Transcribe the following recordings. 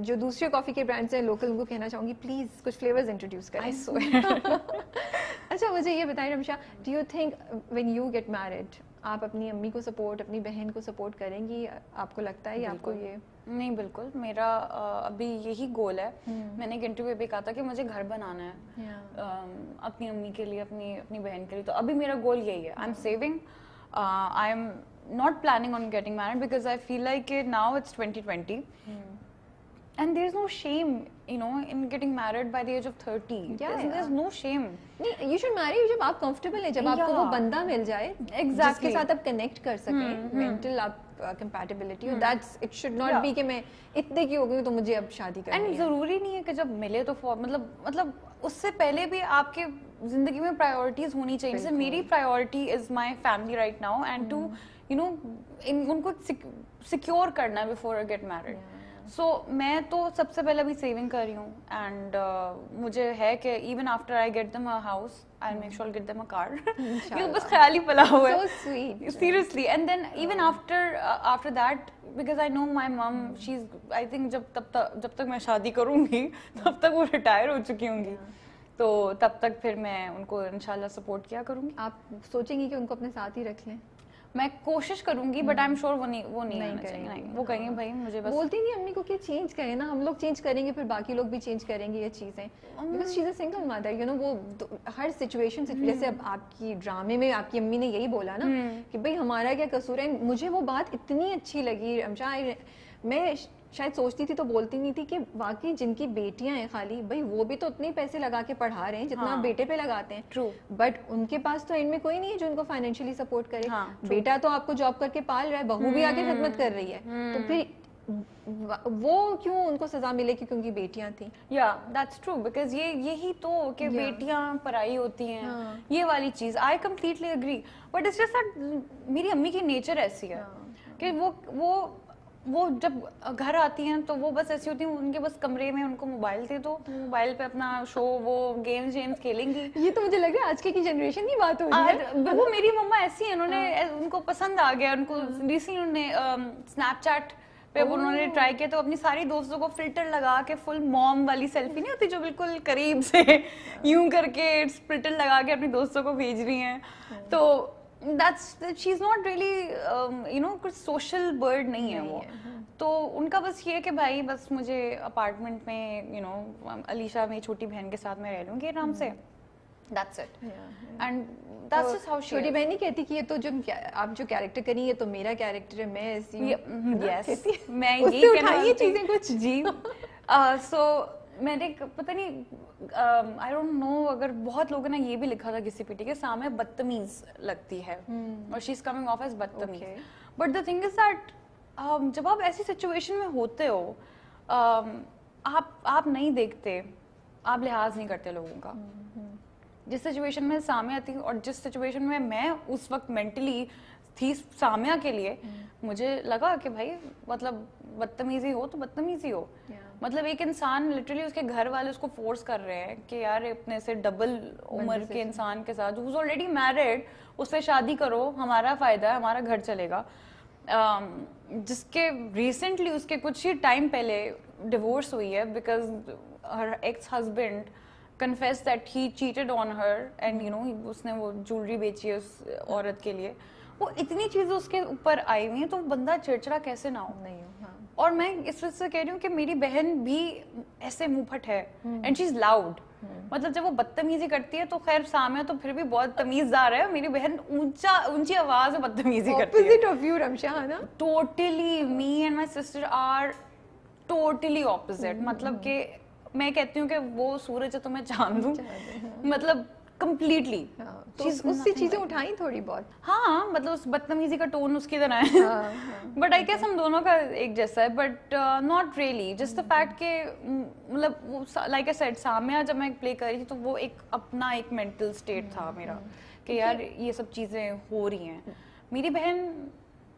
جو دوسرے کافی کے برانڈس ہیں لوکل, ان کو کہنا چاہوں گی پلیز کچھ فلیورز انٹروڈیوس کریں. اچھا مجھے یہ بتائیں Rimsha, do you think when you get married آپ اپنی امی کو سپورٹ, اپنی بہن کو سپورٹ کریں گی؟ آپ کو لگتا ہے آپ کو یہ؟ نہیں بالکل, میرا ابھی یہی گول ہے. میں نے ایک انٹرویو پہ کہا تھا کہ مجھے گھر بنانا ہے اپنی امی کے لیے, اپنی بہن کے لیے. تو ابھی میرا گول یہی ہے. I am saving, I am not planning on getting married because I feel like now it's 2020 and there's no shame, you know, in getting married by the age of 30. There's no shame. You should marry جب آپ comfortable ہیں, جب آپ کو وہ بندہ مل جائے جس کے ساتھ آپ کنیکٹ کر سکیں, mental آپ compatibility, اور that's it should not be کہ میں اتنے کی ہو گئی تو مجھے اب شادی کرنی ہے. And ضروری نہیں ہے کہ جب ملے تو مطلب اس سے پہلے بھی آپ کے زندگی میں پرائیورٹیز ہونی چاہیے. جیسے میری priority is my family right now and to you know ان کو سیکیور کرنا ہے before I get married. So میں تو سب سے پہلے ابھی سیونگ کر رہی ہوں, اینڈ مجھے ہے کہ even after I get them a house I make sure get them a car. یہ بس خیال ہی پلا ہوا ہے seriously. And then even after that because I know my mom, she's I think جب تک میں شادی کروں گی تب تک وہ ریٹائر ہو چکی ہوں گی, تو تب تک پھر میں ان کو انشاءاللہ سپورٹ کیا کروں گی. آپ سوچیں گی کہ ان کو اپنے ساتھ ہی رکھ لیں؟ میں کوشش کروں گی, بٹ آئی ایم شیور وہ نہیں کریں گے. وہ کہیں گے بھائی مجھے بس, بولتی نہیں امی کو کہ چینج کریں نا, ہم لوگ چینج کریں گے پھر باقی لوگ بھی چینج کریں گے یہ چیزیں, because she is a single mother, you know. وہ ہر سچویشن جیسے اب آپ کی ڈرامے میں آپ کی امی نے یہی بولا نا کہ بھائی ہمارا کیا قصور ہے. مجھے وہ بات اتنی اچھی لگی رمشا, میں شاید سوچتی تھی تو بولتی نہیں تھی کہ واقعی جن کی بیٹیاں ہیں خالی, بھائی وہ بھی تو اتنے پیسے لگا کے پڑھا رہے ہیں جتنا آپ بیٹے پہ لگاتے ہیں. ٹرو, بٹ ان کے پاس تو اینڈ میں کوئی نہیں ہے جو ان کو فائنینشلی سپورٹ کرے. بیٹا تو آپ کو جاب کر کے پال رہا ہے, بہو بھی آگے خدمت کر رہی ہے, تو پھر وہ کیوں ان کو سزا ملے کیونکہ ان کی بیٹیاں تھیں؟ یا دیٹس ٹرو, بیکاز یہی تو کہ بیٹیاں پرائی ہوتی ہیں, یہ والی چیز. I completely agree, but it's just that میری امی کی نیچر ایسی ہے کہ وہ جب گھر آتی ہیں تو وہ بس ایسی ہوتی ہیں, ان کے بس کمرے میں ان کو موبائل دے دو, موبائل پہ اپنا شو وہ گیمز کھیلیں گی. یہ تو مجھے لگ رہا ہے آج کل کی جنریشن کی بات ہو رہی ہے. وہ میری مما ایسی ہیں, ان کو پسند آ گیا. ان کو ریسنٹلی انہوں نے اسنیپ چیٹ پہ انہوں نے ٹرائی کیا, تو اپنی ساری دوستوں کو فلٹر لگا کے فل موم والی سیلفی نہیں ہوتی جو بالکل قریب سے یوں کر کے فلٹر لگا کے اپنی دوستوں کو بھیج رہی ہیں. تو she is not really you know کچھ سوشل برڈ نہیں ہے وہ. تو ان کا بس یہ ہے کہ بھائی بس مجھے اپارٹمنٹ میں یو نو علیشا میری چھوٹی بہن کے ساتھ میں رہ لوں گی آرام سے. That's it. And that's just how she is. چھوٹی بہن نہیں کہتی کہ یہ تو جو آپ جو کیریکٹر کری ہے تو میرا کیریکٹر ہے, میں ایسی ہوں. Yes, میں یہی کہنا یہ چیزیں کچھ جی. So میں نے پتہ نہیں I don't know, اگر بہت لوگوں نے یہ بھی لکھا تھا کسی پیٹی کے سامنے بدتمیز لگتی ہے اور شی از کمنگ آف ایز بدتمیز. But the thing is that جب آپ ایسی سچویشن میں ہوتے ہو, آپ نہیں دیکھتے, آپ لحاظ نہیں کرتے لوگوں کا. جس سچویشن میں سامعہ تھی اور جس سچویشن میں اس وقت مینٹلی تھی سامعہ کے لیے, مجھے لگا کہ بھائی مطلب بدتمیزی ہو تو بدتمیزی ہو. مطلب ایک انسان لٹرلی اس کے گھر والے اس کو فورس کر رہے ہیں کہ یار اپنے سے ڈبل عمر کے انسان کے ساتھ جو آلریڈی میرڈ, اس سے شادی کرو, ہمارا فائدہ ہے, ہمارا گھر چلے گا. جس کے ریسنٹلی اس کے کچھ ہی ٹائم پہلے ڈیورس ہوئی ہے because Hare x husband confessed that he cheated on her and you know اس نے وہ جولری بیچی ہے اس عورت کے لیے. وہ اتنی چیزیں اس کے اوپر آئی ہوئی ہیں تو بندہ چڑچڑا کیسے نہ ہو. نہیں. اور میں اس وجہ سے کہہ رہی ہوں کہ میری بہن بھی ایسے منہ پھٹ ہے اینڈ شی از لاؤڈ. مطلب جب وہ بدتمیزی کرتی ہے تو خیر سامنے تو پھر بھی بہت تمیزدار ہے. میری بہن اونچی آواز میں بدتمیزی کرتی ہے. opposite of you رمشا ہے نا. Totally, me and my sister are totally opposite. مطلب کہ میں کہتی ہوں کہ وہ سورج ہے تو میں چاند ہوں, مطلب کمپلیٹلی. اس سے چیزیں اٹھائیں تھوڑی بہت. ہاں مطلب اس بدتمیزی کا ٹون اس کی طرح ہے, بٹ آئی گیس ہم دونوں کا ایک جیسا ہے, but not really. Just the fact کہ مطلب لائک ائی سیڈ سامعہ جب میں پلے کر رہی تھی تو وہ ایک اپنا ایک مینٹل اسٹیٹ تھا میرا کہ یار یہ سب چیزیں ہو رہی ہیں. میری بہن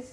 is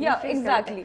Yeah, exactly.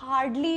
hardly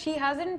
she hasn't,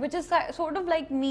which is sort of like me,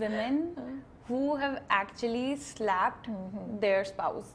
women who have actually slapped their spouse,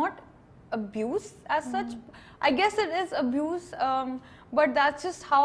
not abuse as such. I guess it is abuse, but that's just how,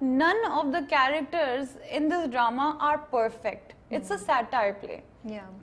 none of the characters in this drama are perfect. It's a satire play.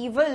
evil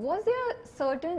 Was there certain,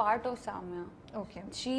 part of Samya. Okay. She